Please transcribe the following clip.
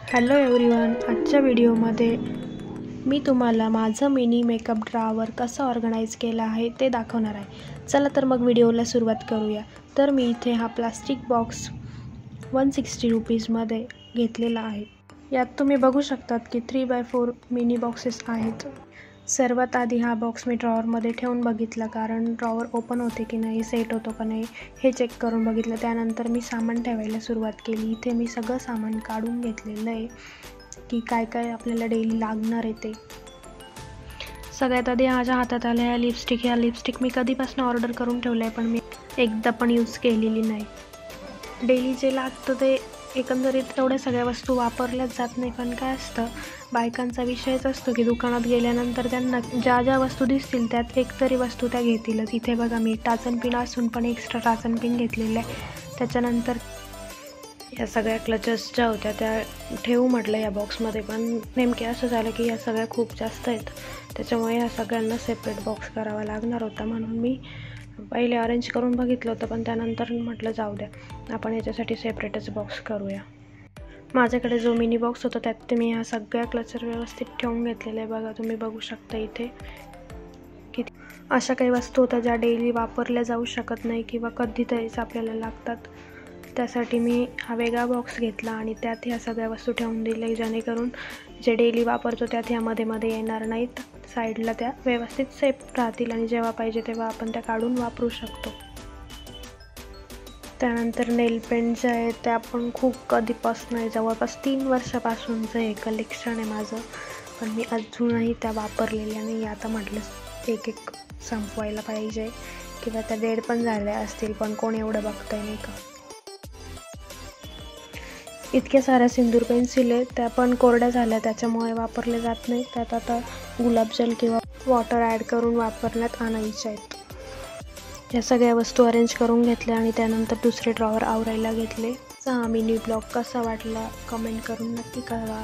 Hello everyone, आजच्या व्हिडिओमध्ये मी तुम्हाला माझं मिनी मेकअप ड्रॉवर कसं ऑर्गनाइज केलं आहे ते दाखवणार आहे। चला तर मग व्हिडिओला सुरुवात करूया। तर मी इथे हा प्लास्टिक बॉक्स 160 रुपीजमध्ये घेतलेला आहे। यात तुम्ही बघू शकतात की 3x4 मिनी बॉक्सेस आहेत। सर्वात आधी हा बॉक्स मी ड्रॉवरमध्ये ठेवून बघितला, कारण ड्रॉवर ओपन होते की नाही, सेट होतो का नाही हे चेक करून बघितलं। त्यानंतर मी सामान ठेवायला सुरुवात केली। इथे मी सगळं सामान काढून घेतलेलं आहे की काय काय आपल्याला डेली लागणार आहे ते। सगळ्यात आधी माझ्या हातात आल्या ह्या लिपस्टिक। ह्या लिपस्टिक मी कधीपासून ऑर्डर करून ठेवलं आहे, पण मी एकदा पण यूज केलेली नाही। डेली जे लागतं ते एकंदरीत एवढ्या सगळ्या वस्तू वापरल्याच जात नाही, पण काय असतं, बायकांचा विषयच असतो की दुकानात गेल्यानंतर त्यांना ज्या ज्या वस्तू दिसतील त्यात एक तरी वस्तू त्या घेतीलच। इथे बघा, मी टाचन पिन असून पण एक्स्ट्रा टाचन पिन घेतलेलं आहे। त्याच्यानंतर या सगळ्या क्लचेस ज्या होत्या त्या ठेवू म्हटलं या बॉक्समध्ये, पण नेमके असं झालं की या सगळ्या खूप जास्त आहेत, त्याच्यामुळे या सगळ्यांना सेपरेट बॉक्स करावा लागणार होता। म्हणून मी पहिले अरेंज करून बघितलं होतं, पण त्यानंतर म्हटलं जाऊ द्या, आपण याच्यासाठी सेपरेटच बॉक्स करूया। माझ्याकडे जो मिनी बॉक्स होता त्यात मी ह्या सगळ्या क्लचर व्यवस्थित ठेवून घेतलेल्या आहे। बघा, तुम्ही बघू शकता इथे की अशा काही वस्तू होत्या ज्या डेली वापरल्या जाऊ शकत नाही किंवा कधीतरीच आपल्याला लागतात। त्यासाठी मी हा वेगळा बॉक्स घेतला आणि त्यात ह्या सगळ्या वस्तू ठेवून दिल्या, जेणेकरून जे डेली वापरतो त्यात ह्या मध्ये येणार नाहीत, साईडला त्या व्यवस्थित सेफ राहतील आणि जेव्हा पाहिजे तेव्हा आपण त्या काढून वापरू शकतो। त्यानंतर नेल पेंट जे आहे ते आपण खूप कधीपासून आहे, जवळपास 3 वर्षापासूनचं हे कलेक्शन आहे माझं, पण मी अजूनही त्या वापरलेल्या नाही। आता म्हटलं एक एक संपवायला पाहिजे, किंवा त्या डेड पण झाल्या असतील, पण कोण एवढं बघताय नाही का। इतक्या साऱ्या सिंदूर पेन्सिल आहेत, त्या पण कोरड्या झाल्या, त्याच्यामुळे वापरले जात नाही। त्यात आता गुलाबजल किंवा वॉटर ॲड करून वापरण्यात आणायच्या आहेत। या सगळ्या वस्तू अरेंज करून घेतल्या आणि त्यानंतर दुसरे ड्रॉवर आवरायला घेतले। हा मिनी ब्लॉग कसा वाटला कमेंट करून नक्की कळवा।